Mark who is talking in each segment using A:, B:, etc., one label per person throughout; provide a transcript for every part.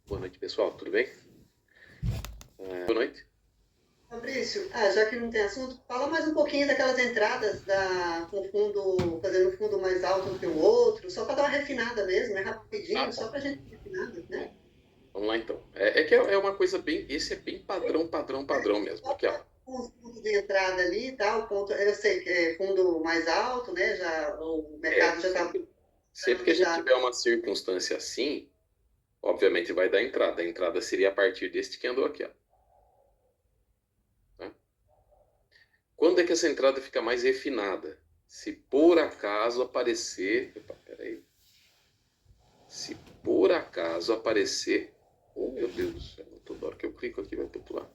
A: Boa noite, pessoal. Tudo bem? Boa noite.
B: Fabrício, já que não tem assunto, fala mais um pouquinho daquelas entradas com fundo, fazendo um fundo mais alto do que o outro, só para dar uma refinada mesmo, é
A: Ah,
B: rapidinho,
A: tá.
B: só para a gente refinada, né?
A: Vamos lá, então. É uma coisa bem... Esse é bem padrão mesmo.
B: Só
A: Aqui, ó.
B: para os pontos de entrada ali, tá? O ponto, eu sei que é fundo mais alto, né? Já o mercado já está
A: Sempre que a gente
B: já
A: tiver uma circunstância assim, obviamente vai dar entrada. A entrada seria a partir deste que andou aqui, ó. Tá? Quando é que essa entrada fica mais refinada? Se por acaso aparecer... Opa, peraí. Se por acaso aparecer... Oh, meu Deus do céu. Toda hora que eu clico aqui vai pular.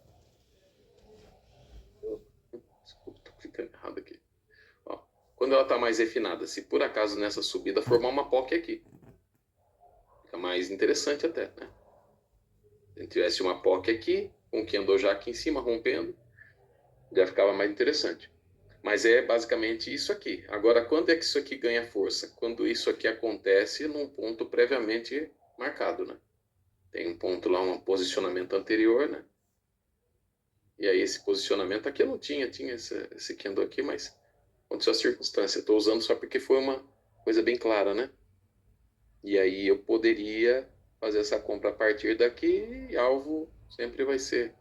A: Desculpa, tô clicando errado aqui. Ó, quando ela está mais refinada, se por acaso nessa subida formar uma POC aqui, fica mais interessante até, né? Se a gente tivesse uma POC aqui, com que andou já aqui em cima, rompendo, já ficava mais interessante. Mas é basicamente isso aqui. Agora, quando é que isso aqui ganha força? Quando isso aqui acontece num ponto previamente marcado, né? Tem um ponto lá, um posicionamento anterior, né? E aí esse posicionamento aqui eu não tinha esse que andou aqui, mas aconteceu a circunstância. Estou usando só porque foi uma coisa bem clara, né? E aí eu poderia fazer essa compra a partir daqui e alvo sempre vai ser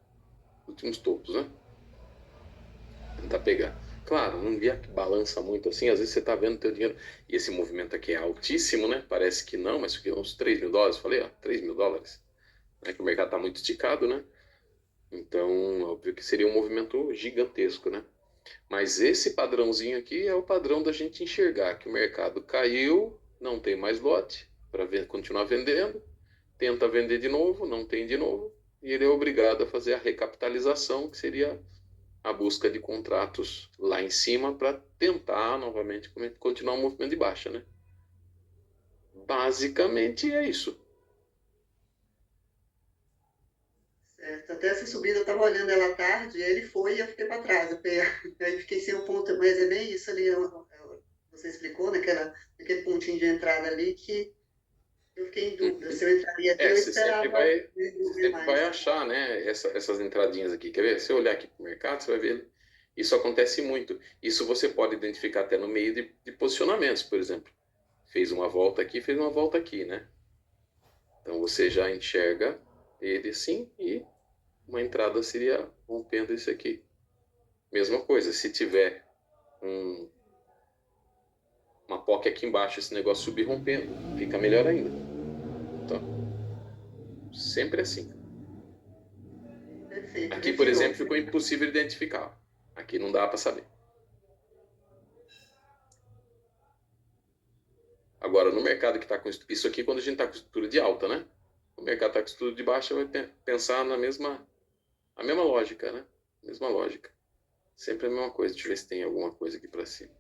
A: os últimos topos, né? Tentar pegar. Claro, não via que balança muito assim, às vezes você está vendo teu dinheiro, e esse movimento aqui é altíssimo, né? Parece que não, mas isso aqui é uns US$ 3.000, falei, ó, US$ 3.000. É que o mercado está muito esticado, né? Então, óbvio que seria um movimento gigantesco, né? Mas esse padrãozinho aqui é o padrão da gente enxergar que o mercado caiu, não tem mais lote para continuar vendendo, tenta vender de novo, não tem de novo, e ele é obrigado a fazer a recapitalização, que seria a busca de contratos lá em cima para tentar novamente continuar o movimento de baixa, né? Basicamente é isso.
B: certo. Até essa subida eu estava olhando ela à tarde, ele foi e eu fiquei para trás. Aí fiquei sem o ponto, mas é bem isso ali, você explicou, naquele pontinho de entrada ali que eu fiquei em dúvida se eu entraria ali
A: É,
B: ou esperava ele
A: você
B: desenvolver
A: sempre vai
B: mais.
A: achar, né, essas entradinhas aqui. Quer ver? Se eu olhar aqui para o mercado, você vai ver. Isso acontece muito. Isso você pode identificar até no meio de posicionamentos, por exemplo. Fez uma volta aqui, fez uma volta aqui, né? Então você já enxerga ele assim e uma entrada seria rompendo esse aqui. Mesma coisa, se tiver um, uma POC aqui embaixo, esse negócio subir rompendo, fica melhor ainda. Então, sempre assim.
B: Perfeito,
A: Aqui, por
B: refinou.
A: exemplo, ficou impossível identificar. Aqui não dá para saber. Agora, no mercado que está com isso aqui, quando a gente está com estrutura de alta, né? O mercado está com estrutura de baixa, vai pensar a mesma lógica, né? Mesma lógica. Sempre a mesma coisa. Deixa eu ver se tem alguma coisa aqui para cima.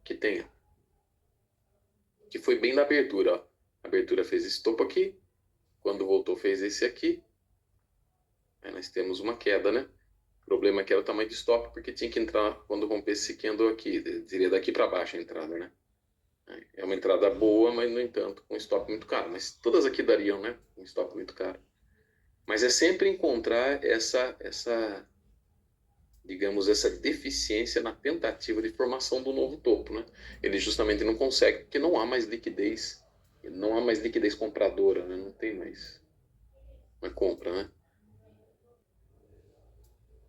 A: Que tenha. Que foi bem da abertura, ó. A abertura fez esse topo aqui. Quando voltou, fez esse aqui. Aí nós temos uma queda, né? O problema é que era o tamanho de stop, porque tinha que entrar quando rompesse esse candle aqui. Seria daqui para baixo a entrada, né? É uma entrada boa, mas no entanto com um stop muito caro. Mas todas aqui dariam, né? Um stop muito caro. Mas é sempre encontrar digamos, essa deficiência na tentativa de formação do novo topo, né? Ele justamente não consegue porque não há mais liquidez, não há mais liquidez compradora, né? Não tem mais uma compra, né?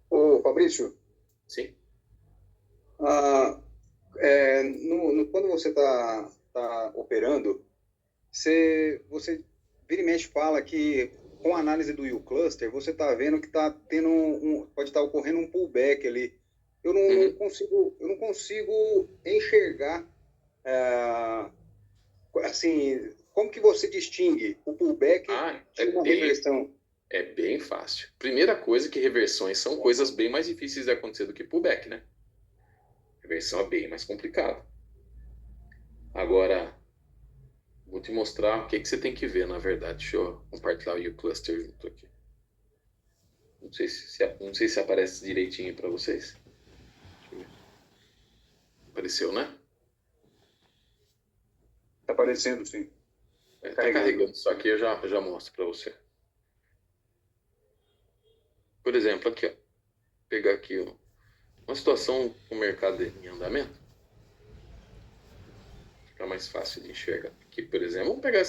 C: Ô, Fabrício,
A: Sim.
C: ah, quando você está operando, você vira e mexe fala que com a análise do yield cluster, você está vendo que está tendo pode estar ocorrendo um pullback ali.
A: Uhum.
C: Eu não consigo enxergar, assim, como que você distingue o pullback
A: Ah,
C: de uma reversão?
A: é bem fácil. Primeira coisa que reversões são coisas bem mais difíceis de acontecer do que pullback, né? Reversão é bem mais complicado. Agora, vou te mostrar o que, que você tem que ver, na verdade. Deixa eu compartilhar o U-Cluster junto aqui. Não sei se aparece direitinho para vocês. Deixa eu ver. Apareceu, né?
C: Está aparecendo, sim.
A: Tá carregando. Só que eu já mostro para você. Por exemplo, aqui, ó. Vou pegar aqui ó, uma situação com o mercado em andamento. Fica mais fácil de enxergar. Aqui, por exemplo, vamos pegar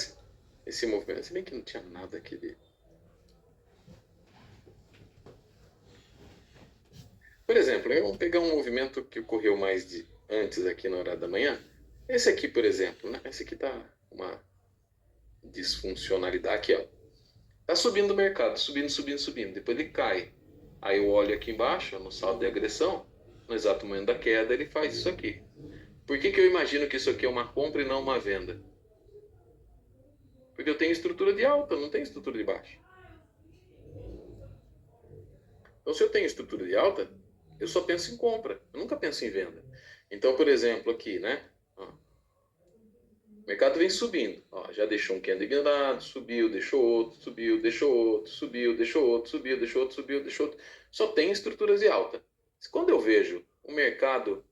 A: esse movimento. Se bem que não tinha nada aqui de... Por exemplo, vamos pegar um movimento que ocorreu mais de antes aqui na hora da manhã. Esse aqui, por exemplo, né? Esse aqui tá uma disfuncionalidade aqui, ó. Tá subindo o mercado, subindo, subindo, subindo. Depois ele cai. Aí eu olho aqui embaixo, no saldo de agressão, no exato momento da queda, ele faz isso aqui. Por que eu imagino que isso aqui é uma compra e não uma venda? Porque eu tenho estrutura de alta, não tenho estrutura de baixa. Então, se eu tenho estrutura de alta, eu só penso em compra, eu nunca penso em venda. Então, por exemplo, aqui, né? Ó, o mercado vem subindo. Ó, já deixou um candle ignorado, subiu, deixou outro, subiu, deixou outro, subiu, deixou outro, subiu, deixou outro, subiu, deixou outro. Só tem estruturas de alta. Quando eu vejo o mercado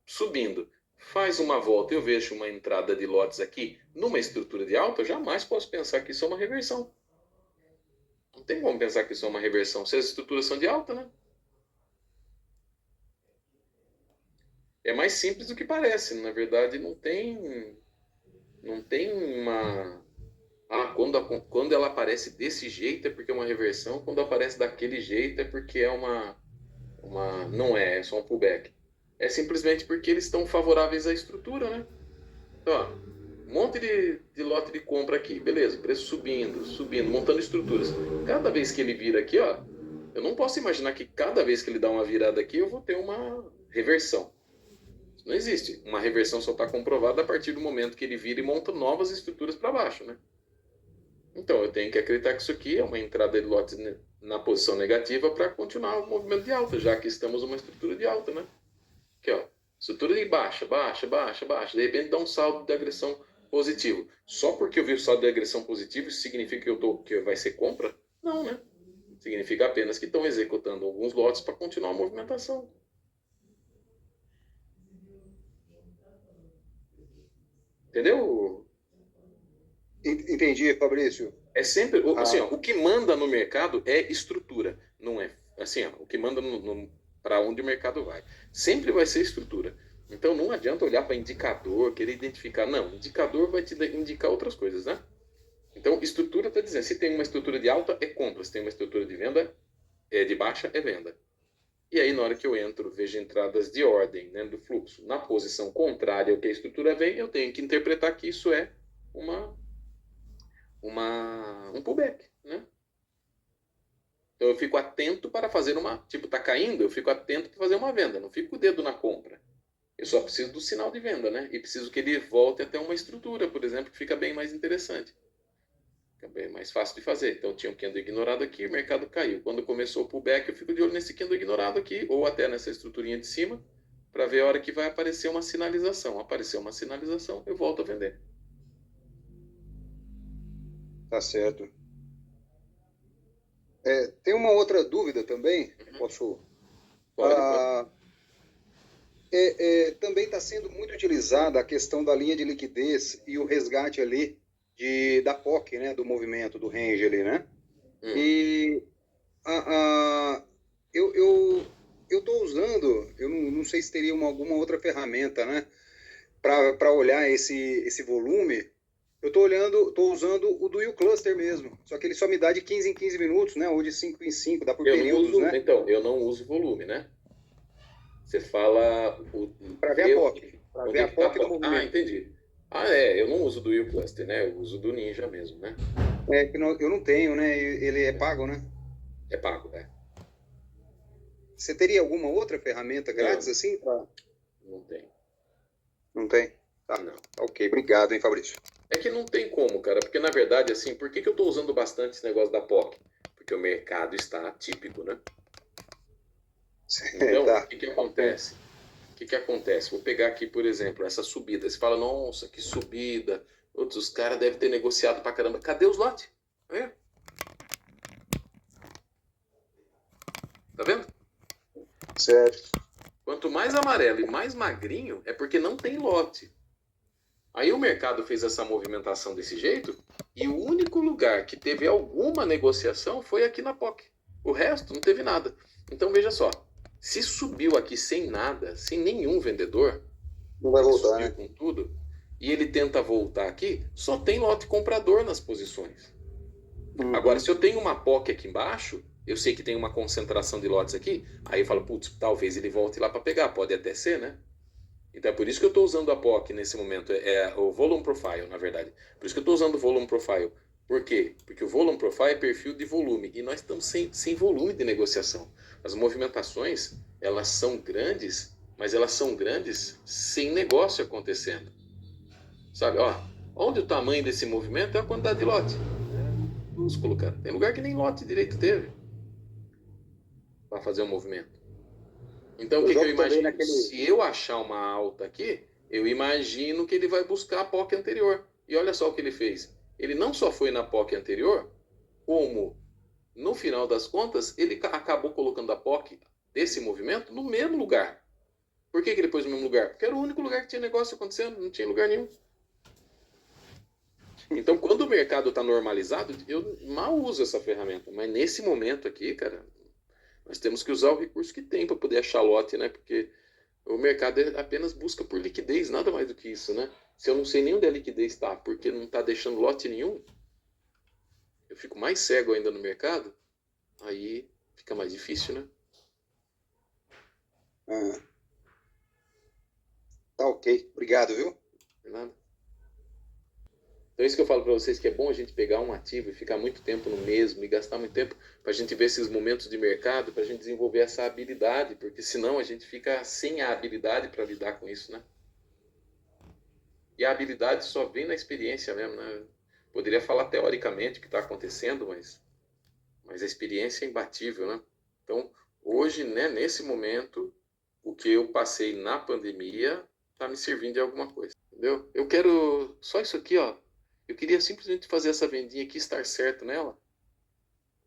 A: subindo, faz uma volta, eu vejo uma entrada de lotes aqui numa estrutura de alta, eu jamais posso pensar que isso é uma reversão. Não tem como pensar que isso é uma reversão se as estruturas são de alta, né? É mais simples do que parece. Na verdade, não tem uma... Ah, quando ela aparece desse jeito é porque é uma reversão, quando aparece daquele jeito é porque é não é só um pullback. É simplesmente porque eles estão favoráveis à estrutura, né? Então, ó, um monte de lote de compra aqui, beleza, preço subindo, subindo, montando estruturas. Cada vez que ele vira aqui, ó, eu não posso imaginar que cada vez que ele dá uma virada aqui eu vou ter uma reversão. Isso não existe. Uma reversão só está comprovada a partir do momento que ele vira e monta novas estruturas para baixo, né? Então, eu tenho que acreditar que isso aqui é uma entrada de lotes na posição negativa para continuar o movimento de alta, já que estamos numa estrutura de alta, né? Aqui, ó. Estrutura de baixa, baixa, baixa, baixa. De repente dá um saldo de agressão positivo. Só porque eu vi o saldo de agressão positivo, isso significa que vai ser compra? Não, né? Significa apenas que estão executando alguns lotes para continuar a movimentação. Entendeu?
C: Entendi, Fabrício.
A: É sempre, assim, ó, o que manda no mercado é estrutura, não é, assim, ó, o que manda para onde o mercado vai. Sempre vai ser estrutura. Então não adianta olhar para indicador, querer identificar, não, indicador vai te indicar outras coisas, né? Então estrutura está dizendo, se tem uma estrutura de alta é compra, se tem uma estrutura de venda, de baixa é venda. E aí na hora que eu entro, vejo entradas de ordem, né, do fluxo, na posição contrária ao que a estrutura vem, eu tenho que interpretar que isso é um pullback, né? Então eu fico atento para fazer tipo, tá caindo, eu fico atento para fazer uma venda, não fico com o dedo na compra. Eu só preciso do sinal de venda, né? E preciso que ele volte até uma estrutura, por exemplo, que fica bem mais interessante. Fica bem mais fácil de fazer. Então tinha um candle ignorado aqui, o mercado caiu. Quando começou o pullback, eu fico de olho nesse candle ignorado aqui, ou até nessa estruturinha de cima, para ver a hora que vai aparecer uma sinalização. Apareceu uma sinalização, eu volto a vender.
C: Tá certo. Tem uma outra dúvida também, posso...
A: Pode.
C: Também está sendo muito utilizada a questão da linha de liquidez e o resgate ali da POC, né, do movimento, do range ali, né? E eu estou usando, eu não sei se teria alguma outra ferramenta, né, para olhar esse volume. Eu estou usando o do U-Cluster mesmo, só que ele só me dá de 15 em 15 minutos, né, ou de 5 em 5, dá por períodos, né?
A: Então, eu não uso volume, né? Você fala...
C: Para ver a POC. Para ver a POC do movimento.
A: Ah, entendi. Eu não uso do U-Cluster, né? Eu uso do Ninja mesmo, né?
C: Eu não tenho, né? Ele é pago, né?
A: É pago, é.
C: Você teria alguma outra ferramenta grátis assim?
A: Não tem.
C: Não tem? Tá.
A: Não.
C: Ok, obrigado, hein, Fabrício.
A: É que não tem como, cara, porque na verdade, assim, por que eu estou usando bastante esse negócio da POC? Porque o mercado está atípico, né? Então,
C: tá.
A: o que acontece? O que acontece? Vou pegar aqui, por exemplo, essa subida. Você fala, nossa, que subida. Os caras devem ter negociado pra caramba. Cadê os lotes? Tá vendo?
C: Certo.
A: Quanto mais amarelo e mais magrinho, é porque não tem lote. Aí o mercado fez essa movimentação desse jeito e o único lugar que teve alguma negociação foi aqui na POC. O resto não teve nada. Então veja só, se subiu aqui sem nada, sem nenhum vendedor,
C: Não vai voltar,
A: subiu
C: né?
A: com tudo, e ele tenta voltar aqui, só tem lote comprador nas posições.
C: Uhum.
A: Agora, se eu tenho uma POC aqui embaixo, eu sei que tem uma concentração de lotes aqui, aí eu falo, putz, talvez ele volte lá para pegar, pode até ser, né? Então é por isso que eu estou usando a POC nesse momento, é o Volume Profile, na verdade. Por isso que eu estou usando o Volume Profile. Por quê? Porque o Volume Profile é perfil de volume, e nós estamos sem volume de negociação. As movimentações, elas são grandes, mas elas são grandes sem negócio acontecendo. Sabe, ó, onde o tamanho desse movimento é a quantidade de lote. É minúsculo, cara. Tem lugar que nem lote direito teve para fazer um movimento. Então, o que eu imagino? Se eu achar uma alta aqui, eu imagino que ele vai buscar a POC anterior. E olha só o que ele fez. Ele não só foi na POC anterior, como, no final das contas, ele acabou colocando a POC desse movimento no mesmo lugar. Por que ele pôs no mesmo lugar? Porque era o único lugar que tinha negócio acontecendo, não tinha lugar nenhum. Então, quando o mercado está normalizado, eu mal uso essa ferramenta. Mas nesse momento aqui, cara, nós temos que usar o recurso que tem para poder achar lote, né? Porque o mercado apenas busca por liquidez, nada mais do que isso, né? Se eu não sei nem onde a liquidez está, porque não está deixando lote nenhum, eu fico mais cego ainda no mercado, aí fica mais difícil, né?
C: Ah, tá ok. Obrigado, viu?
A: Não é nada. Então é isso que eu falo para vocês, que é bom a gente pegar um ativo e ficar muito tempo no mesmo e gastar muito tempo para a gente ver esses momentos de mercado, para a gente desenvolver essa habilidade, porque senão a gente fica sem a habilidade para lidar com isso, né? E a habilidade só vem na experiência mesmo, né? Poderia falar teoricamente o que está acontecendo, mas a experiência é imbatível, né? Então, hoje, né, nesse momento, o que eu passei na pandemia está me servindo de alguma coisa, entendeu? Eu quero só isso aqui, ó. Eu queria simplesmente fazer essa vendinha aqui, estar certo nela,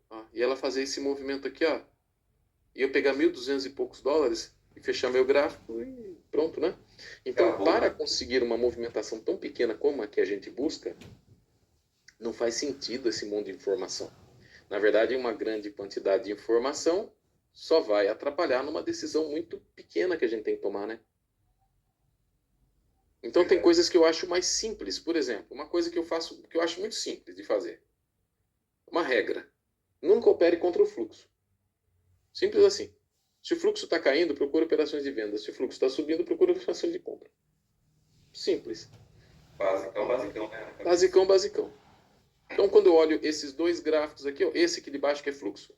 A: ó, e ela fazer esse movimento aqui, ó, e eu pegar 1.200 e poucos dólares e fechar meu gráfico e pronto, né? Então,
C: Acabou,
A: para
C: né?
A: conseguir uma movimentação tão pequena como a que a gente busca, não faz sentido esse monte de informação. Na verdade, uma grande quantidade de informação só vai atrapalhar numa decisão muito pequena que a gente tem que tomar, né? Então tem coisas que eu acho mais simples. Por exemplo, uma coisa que eu faço, que eu acho muito simples de fazer. Uma regra. Nunca opere contra o fluxo. Simples assim. Se o fluxo está caindo, procura operações de venda. Se o fluxo está subindo, procura operações de compra. Simples.
C: Basicão, basicão, né?
A: Basicão, basicão. Então, quando eu olho esses dois gráficos aqui, ó, esse aqui de baixo que é fluxo,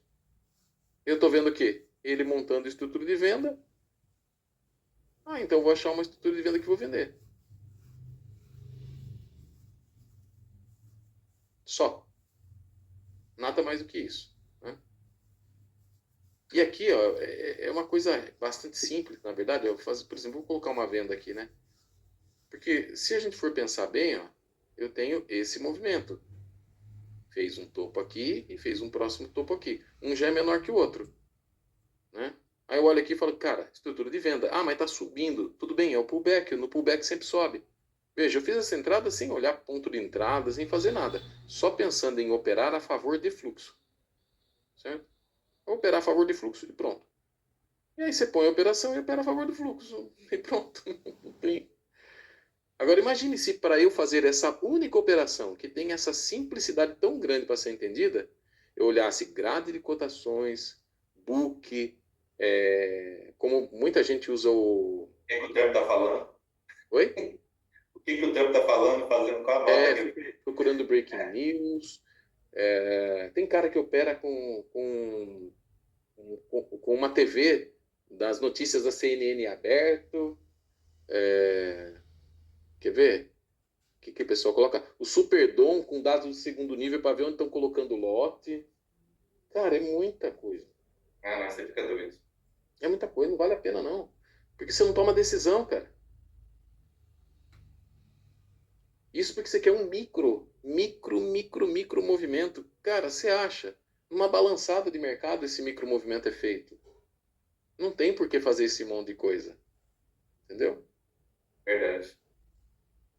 A: eu estou vendo o quê? Ele montando estrutura de venda. Ah, então eu vou achar uma estrutura de venda que vou vender. Só. Nada mais do que isso. Né? E aqui, ó, é uma coisa bastante simples, na verdade. Eu faço, por exemplo, vou colocar uma venda aqui, né? Porque se a gente for pensar bem, ó, eu tenho esse movimento. Fez um topo aqui e fez um próximo topo aqui. Um já é menor que o outro. Né? Aí eu olho aqui e falo, cara, estrutura de venda. Ah, mas tá subindo. Tudo bem, é o pullback. No pullback sempre sobe. Veja, eu fiz essa entrada sem olhar ponto de entrada, sem fazer nada. Só pensando em operar a favor de fluxo. Certo? Vou operar a favor de fluxo e pronto. E aí você põe a operação e opera a favor do fluxo. E pronto. Não tem. Agora imagine se para eu fazer essa única operação, que tem essa simplicidade tão grande para ser entendida, eu olhasse grade de cotações, book, como muita gente usa o...
C: O que o tempo tá falando?
A: Oi?
C: O que o tempo tá falando, fazendo com a nota
A: Procurando breaking news. Tem cara que opera com uma TV das notícias da CNN aberto. Quer ver? O que o pessoal coloca? O Superdom com dados de segundo nível para ver onde estão colocando o lote. Cara, é muita coisa.
C: Ah, mas você fica doido.
A: É muita coisa, não vale a pena não. Porque você não toma decisão, cara. Isso porque você quer um micro movimento. Cara, você acha? Numa balançada de mercado esse micro movimento é feito. Não tem por que fazer esse monte de coisa. Entendeu?
C: Verdade.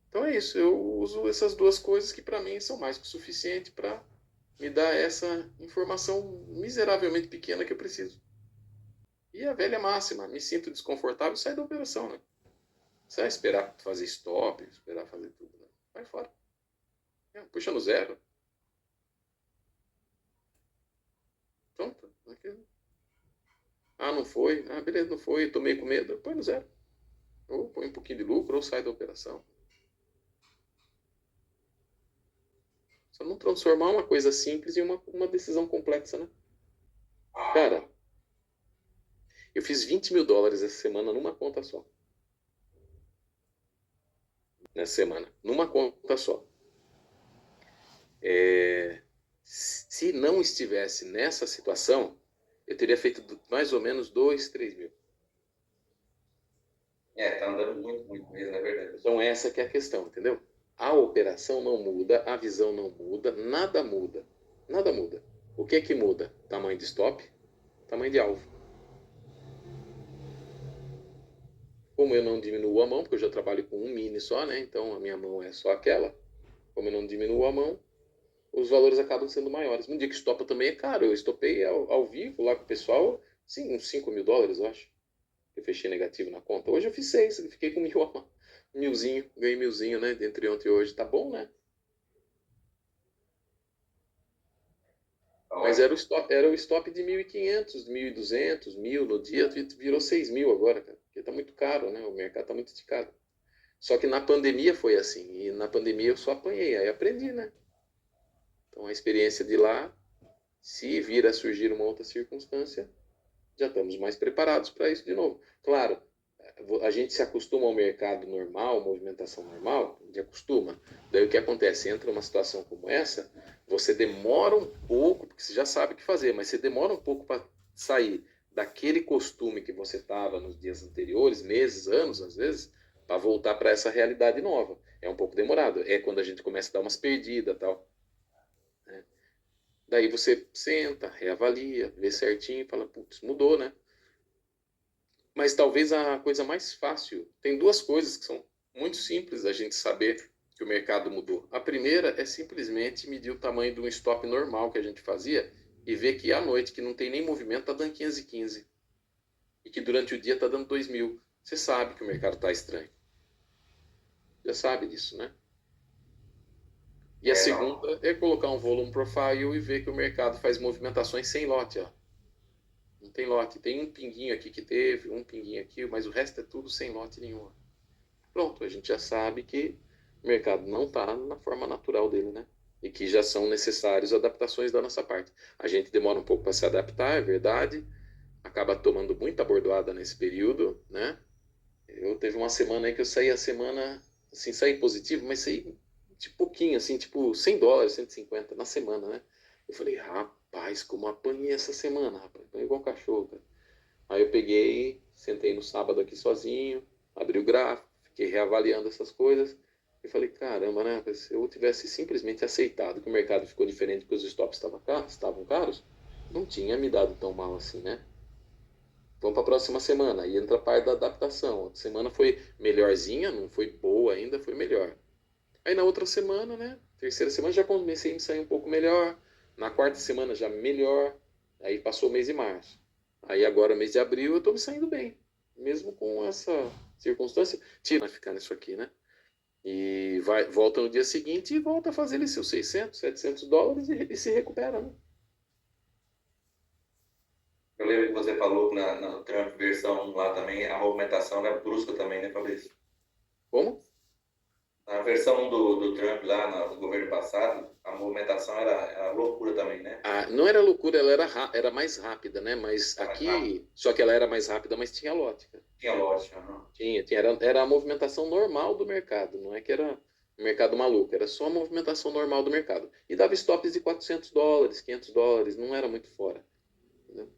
A: Então é isso, eu uso essas duas coisas que para mim são mais que o suficiente para me dar essa informação miseravelmente pequena que eu preciso. E a velha máxima, me sinto desconfortável, sai da operação, né? Você vai esperar fazer stop, esperar fazer tudo, né? Vai fora. Puxa no zero. Pronto. Ah, não foi. Ah, beleza, não foi. Tomei com medo. Põe no zero. Ou põe um pouquinho de lucro, ou sai da operação. Só não transformar uma coisa simples em uma decisão complexa, né? Cara, eu fiz $20.000 essa semana numa conta só. Nessa semana. Numa conta só. Se não estivesse nessa situação, eu teria feito mais ou menos 2, 3 mil.
D: Tá andando muito, muito mesmo, é verdade.
A: Então essa que é a questão, entendeu? A operação não muda, a visão não muda, nada muda. Nada muda. O que é que muda? Tamanho de stop, tamanho de alvo. Como eu não diminuo a mão, porque eu já trabalho com um mini só, né? Então a minha mão é só aquela. Como eu não diminuo a mão, os valores acabam sendo maiores. No dia que estopa também é caro. Eu estopei ao vivo lá com o pessoal, sim, uns $5.000, eu acho. Eu fechei negativo na conta. Hoje eu fiz 6, eu fiquei com milzinho, ganhei milzinho, né? Entre ontem e hoje. Tá bom, né? Mas era o stop de 1.500, 1.200, 1.000 no dia, virou 6.000 agora, cara. Porque tá muito caro, né? O mercado tá muito esticado. Só que na pandemia foi assim. E na pandemia eu só apanhei, aí aprendi, né? Então a experiência de lá, se vir a surgir uma outra circunstância, já estamos mais preparados para isso de novo. Claro, a gente se acostuma ao mercado normal, movimentação normal, a gente acostuma. Daí o que acontece? Entra uma situação como essa, você demora um pouco, porque você já sabe o que fazer, mas você demora um pouco para sair daquele costume que você estava nos dias anteriores, meses, anos, às vezes, para voltar para essa realidade nova. É um pouco demorado. É quando a gente começa a dar umas perdidas e tal. Né? Daí você senta, reavalia, vê certinho e fala, putz, mudou, né? Mas talvez a coisa mais fácil, tem duas coisas que são muito simples da gente saber que o mercado mudou. A primeira é simplesmente medir o tamanho de um stop normal que a gente fazia e ver que à noite, que não tem nem movimento, está dando 515. E que durante o dia está dando 2.000. Você sabe que o mercado está estranho. Já sabe disso, né? E a segunda é colocar um volume profile e ver que o mercado faz movimentações sem lote, ó. Não tem lote. Tem um pinguinho aqui que teve, um pinguinho aqui, mas o resto é tudo sem lote nenhum. Pronto, a gente já sabe que o mercado não está na forma natural dele, né? E que já são necessárias adaptações da nossa parte. A gente demora um pouco para se adaptar, é verdade. Acaba tomando muita bordoada nesse período, né? Eu teve uma semana aí que eu saí a semana, assim, saí positivo, mas saí de pouquinho, assim, tipo $100, 150 na semana, né? Eu falei, rapaz, como apanhei essa semana, rapaz, apanhei igual um cachorro, cara. Aí eu peguei, sentei no sábado aqui sozinho, abri o gráfico, fiquei reavaliando essas coisas e falei, caramba, né? Se eu tivesse simplesmente aceitado que o mercado ficou diferente porque os stops estavam caros, não tinha me dado tão mal assim, né? Vamos para a próxima semana. Aí entra a parte da adaptação. A semana foi melhorzinha, não foi boa ainda, foi melhor. Aí na outra semana, né? Terceira semana já comecei a me sair um pouco melhor. Na quarta semana já melhor. Aí passou o mês de março. Aí agora, mês de abril, eu estou me saindo bem. Mesmo com essa circunstância. Tira vai ficar nisso aqui, né? E volta no dia seguinte e volta a fazer ali seus $600, $700 e se recupera, né?
D: Eu lembro que você falou que na Trump versão 1 lá também, a movimentação era brusca também, né, Fabrício?
A: Como?
D: Na versão 1 do Trump lá, no governo passado, a movimentação era loucura também, né?
A: Não era loucura, ela era mais rápida, né? Mas
D: Era mais
A: aqui,
D: rápido.
A: só que ela era mais rápida, mas tinha lote, cara.
D: Tinha lote, aham.
A: Tinha, era a movimentação normal do mercado, não é que era um mercado maluco, era só a movimentação normal do mercado. E dava stops de $400, $500, não era muito fora. Entendeu?